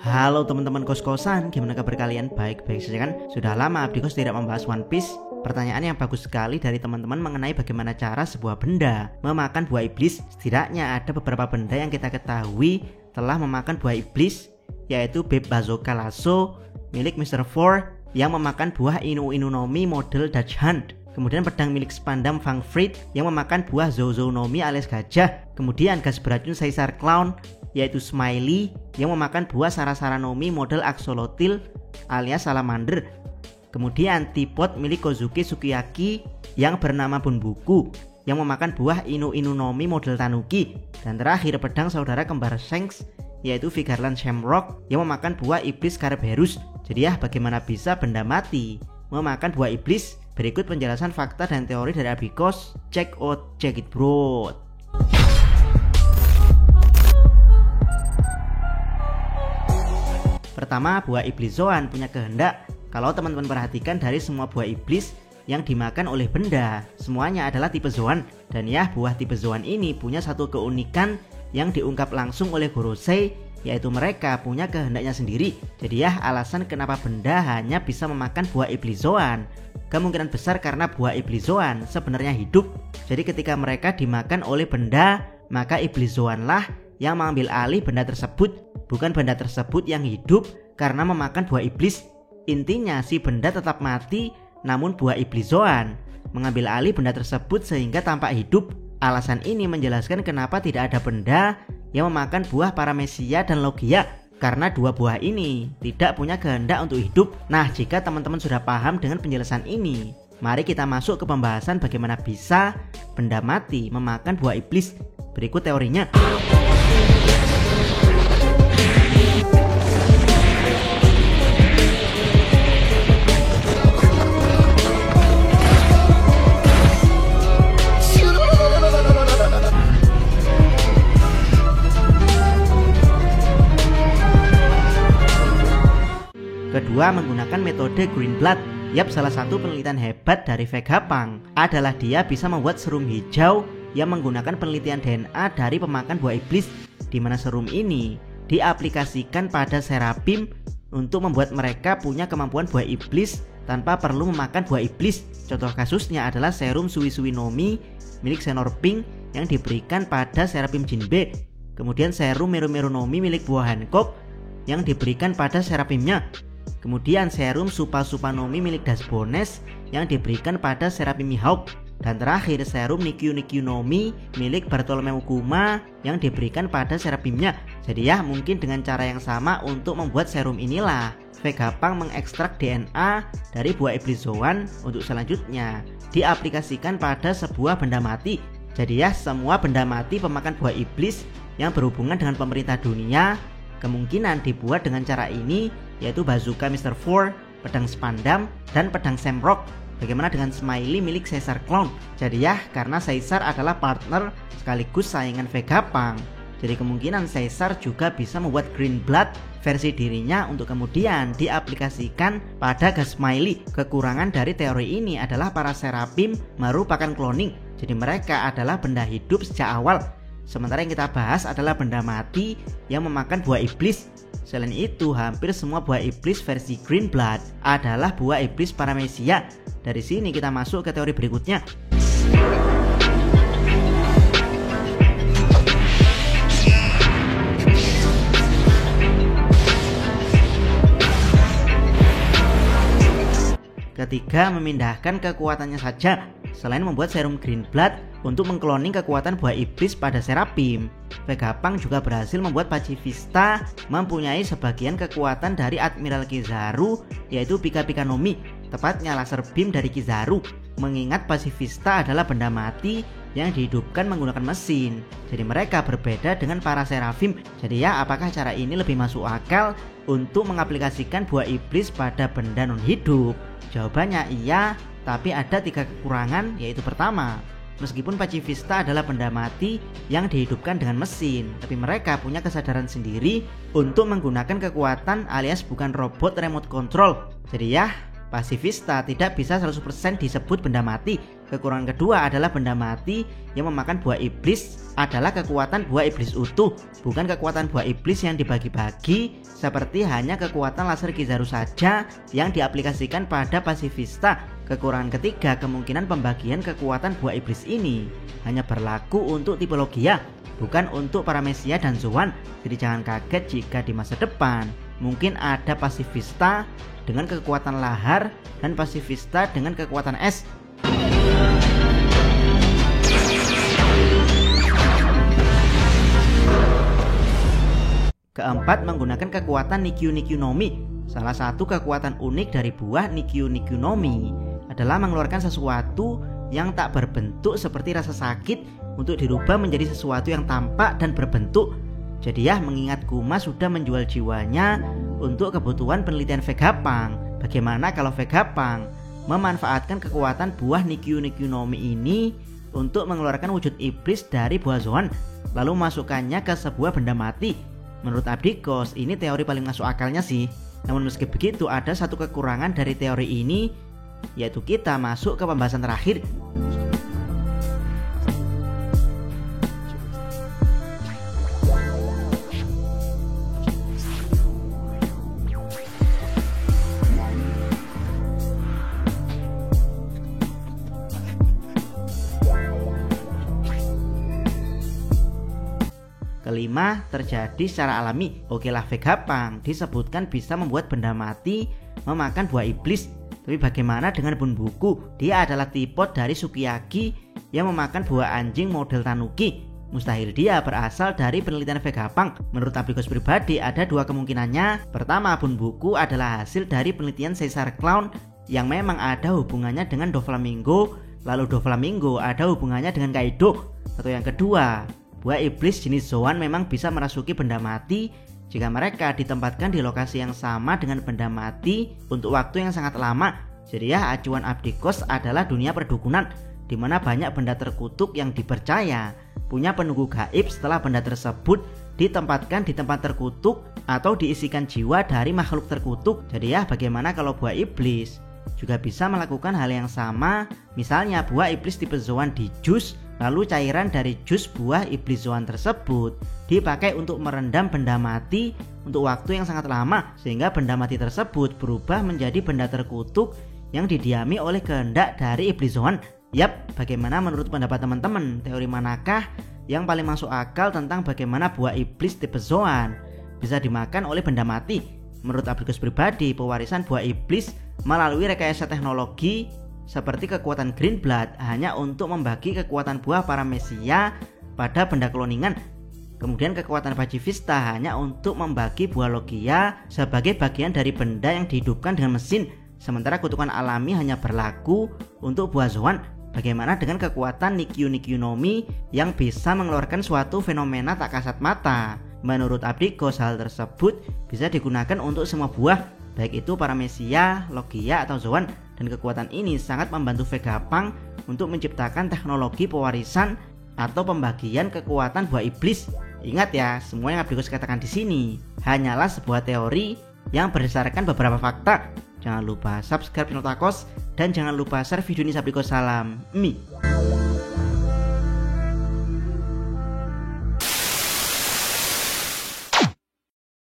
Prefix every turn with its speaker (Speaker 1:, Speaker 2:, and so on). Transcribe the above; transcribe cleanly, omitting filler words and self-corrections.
Speaker 1: Halo teman-teman kos-kosan, gimana kabar kalian? Baik-baik saja kan? Sudah lama Abdi Kos tidak membahas One Piece. Pertanyaan yang bagus sekali dari teman-teman mengenai bagaimana cara sebuah benda memakan buah iblis. Setidaknya ada beberapa benda yang kita ketahui telah memakan buah iblis, yaitu Beb Bazooka Lasso milik Mr. Four yang memakan buah Inu Inu no Mi model Dutch Hunt. Kemudian pedang milik Spandam Fang Frit yang memakan buah Zouzou no Mi alias gajah. Kemudian gas beracun Caesar Clown yaitu Smiley yang memakan buah Sarasara no Mi model Axolotl alias salamander. Kemudian teapot milik Kozuki Sukiyaki yang bernama Bunbuku yang memakan buah Inu Inu no Mi model Tanuki. Dan terakhir pedang saudara kembar Shanks yaitu Vigarland Shamrock yang memakan buah iblis Kerberos. Jadi ya, bagaimana bisa benda mati memakan buah iblis? Berikut penjelasan fakta dan teori dari Abdi Kos. Check it bro. Pertama, buah iblis Zoan punya kehendak. Kalau teman-teman perhatikan dari semua buah iblis yang dimakan oleh benda, semuanya adalah tipe Zoan. Dan ya, buah tipe Zoan ini punya satu keunikan yang diungkap langsung oleh Gorosei, yaitu mereka punya kehendaknya sendiri. Jadi ya, alasan kenapa benda hanya bisa memakan buah iblis Zoan, kemungkinan besar karena buah iblis Zoan sebenarnya hidup. Jadi ketika mereka dimakan oleh benda, maka iblis Zoan lah yang mengambil alih benda tersebut, bukan benda tersebut yang hidup karena memakan buah iblis. Intinya si benda tetap mati, namun buah iblis Zoan mengambil alih benda tersebut sehingga tampak hidup. Alasan ini menjelaskan kenapa tidak ada benda yang memakan buah Paramecia dan Logia, karena dua buah ini tidak punya kehendak untuk hidup. Nah, jika teman-teman sudah paham dengan penjelasan ini, mari kita masuk ke pembahasan bagaimana bisa benda mati memakan buah iblis. Berikut teorinya. Kedua, menggunakan metode Green Blood. Yap, salah satu penelitian hebat dari Vegapunk adalah dia bisa membuat serum hijau yang menggunakan penelitian DNA dari pemakan buah iblis, di mana serum ini diaplikasikan pada Seraphim untuk membuat mereka punya kemampuan buah iblis tanpa perlu memakan buah iblis. Contoh kasusnya adalah serum Sui no Mi milik Senor Pink yang diberikan pada Seraphim Jinbe. Kemudian serum Meru no Mi milik buah Hancock yang diberikan pada Seraphimnya. Kemudian serum Supa no Mi milik Dasbones yang diberikan pada Seraphim Mihawk. Dan terakhir serum Nikyu no Mi milik Bartolomeu Kuma yang diberikan pada Seraphimnya. Jadi ya, mungkin dengan cara yang sama untuk membuat serum inilah Vegapunk mengekstrak DNA dari buah iblis Zoan untuk selanjutnya diaplikasikan pada sebuah benda mati. Jadi ya, semua benda mati pemakan buah iblis yang berhubungan dengan pemerintah dunia kemungkinan dibuat dengan cara ini, yaitu bazooka Mr. Four, pedang Spandam, dan pedang Shamrock. Bagaimana dengan Smiley milik Caesar Clown? Jadi ya, karena Caesar adalah partner sekaligus saingan Vegapunk, jadi kemungkinan Caesar juga bisa membuat Green Blood versi dirinya untuk kemudian diaplikasikan pada gas Smiley. Kekurangan dari teori ini adalah para Seraphim merupakan cloning, jadi mereka adalah benda hidup sejak awal. Sementara yang kita bahas adalah benda mati yang memakan buah iblis. Selain itu, hampir semua buah iblis versi Green Blood adalah buah iblis Paramecia. Dari sini kita masuk ke teori berikutnya. Ketiga, memindahkan kekuatannya saja. Selain membuat serum Green Blood untuk mengkloning kekuatan buah iblis pada Seraphim, Vegapunk juga berhasil membuat Pacifista mempunyai sebagian kekuatan dari Admiral Kizaru, yaitu Pika Pika no Mi, tepatnya laser beam dari Kizaru. Mengingat Pacifista adalah benda mati yang dihidupkan menggunakan mesin, jadi mereka berbeda dengan para Seraphim. Jadi ya, apakah cara ini lebih masuk akal untuk mengaplikasikan buah iblis pada benda non hidup? Jawabannya iya, tapi ada 3 kekurangan, yaitu pertama, meskipun Pacifista adalah benda mati yang dihidupkan dengan mesin, tapi mereka punya kesadaran sendiri untuk menggunakan kekuatan alias bukan robot remote control. Jadi ya, Pasifista tidak bisa 100% disebut benda mati. Kekurangan kedua adalah benda mati yang memakan buah iblis adalah kekuatan buah iblis utuh, bukan kekuatan buah iblis yang dibagi-bagi seperti hanya kekuatan laser Kizaru saja yang diaplikasikan pada pasifista. Kekurangan ketiga, kemungkinan pembagian kekuatan buah iblis ini hanya berlaku untuk tipe Logia, bukan untuk Paramecia dan Zoan. Jadi jangan kaget jika di masa depan mungkin ada pasifista dengan kekuatan lahar dan pasifista dengan kekuatan es. Keempat, menggunakan kekuatan Nikyu Nikyu no Mi. Salah satu kekuatan unik dari buah Nikyu Nikyu no Mi adalah mengeluarkan sesuatu yang tak berbentuk seperti rasa sakit untuk dirubah menjadi sesuatu yang tampak dan berbentuk. Jadi ya, mengingat Kuma sudah menjual jiwanya untuk kebutuhan penelitian Vegapunk, bagaimana kalau Vegapunk memanfaatkan kekuatan buah Nikyu Nikyu no Mi ini untuk mengeluarkan wujud iblis dari buah Zoan, lalu masukkannya ke sebuah benda mati? Menurut Abdikos, ini teori paling masuk akalnya sih. Namun meski begitu, ada satu kekurangan dari teori ini, yaitu kita masuk ke pembahasan terakhir. Kelima, terjadi secara alami. Okelah, Vegapunk disebutkan bisa membuat benda mati memakan buah iblis. Tapi bagaimana dengan Bunbuku? Dia adalah tipe dari Sukiyaki yang memakan buah anjing model Tanuki. Mustahil dia berasal dari penelitian Vegapunk. Menurut Abdikos pribadi ada dua kemungkinannya. Pertama, Bunbuku adalah hasil dari penelitian Caesar Clown yang memang ada hubungannya dengan Doflamingo, lalu Doflamingo ada hubungannya dengan Kaido. Atau yang kedua, buah iblis jenis Zoan memang bisa merasuki benda mati jika mereka ditempatkan di lokasi yang sama dengan benda mati untuk waktu yang sangat lama. Jadi ya, acuan Abdikos adalah dunia perdukunan, di mana banyak benda terkutuk yang dipercaya punya penunggu gaib setelah benda tersebut ditempatkan di tempat terkutuk atau diisikan jiwa dari makhluk terkutuk. Jadi ya, bagaimana kalau buah iblis juga bisa melakukan hal yang sama? Misalnya buah iblis tipe Zoan di jus, lalu cairan dari jus buah iblis Zoan tersebut dipakai untuk merendam benda mati untuk waktu yang sangat lama, sehingga benda mati tersebut berubah menjadi benda terkutuk yang didiami oleh kehendak dari iblis Zoan. Yap, bagaimana menurut pendapat teman-teman? Teori manakah yang paling masuk akal tentang bagaimana buah iblis tipe Zoan bisa dimakan oleh benda mati? Menurut Abdikos pribadi, pewarisan buah iblis melalui rekayasa teknologi seperti kekuatan Green Blood hanya untuk membagi kekuatan buah Paramecia pada benda kloningan. Kemudian kekuatan Pacifista hanya untuk membagi buah Logia sebagai bagian dari benda yang dihidupkan dengan mesin. Sementara kutukan alami hanya berlaku untuk buah Zoan. Bagaimana dengan kekuatan Nikyu Nikyu no Mi yang bisa mengeluarkan suatu fenomena tak kasat mata? Menurut Abdikos, hal tersebut bisa digunakan untuk semua buah, baik itu Paramecia, Logia atau Zoan. Dan kekuatan ini sangat membantu Vegapunk untuk menciptakan teknologi pewarisan atau pembagian kekuatan buah iblis. Ingat ya, semua yang Abdikos katakan di sini hanyalah sebuah teori yang berdasarkan beberapa fakta. Jangan lupa subscribe channel Takos dan jangan lupa share video ini. Abdikos salam Mi.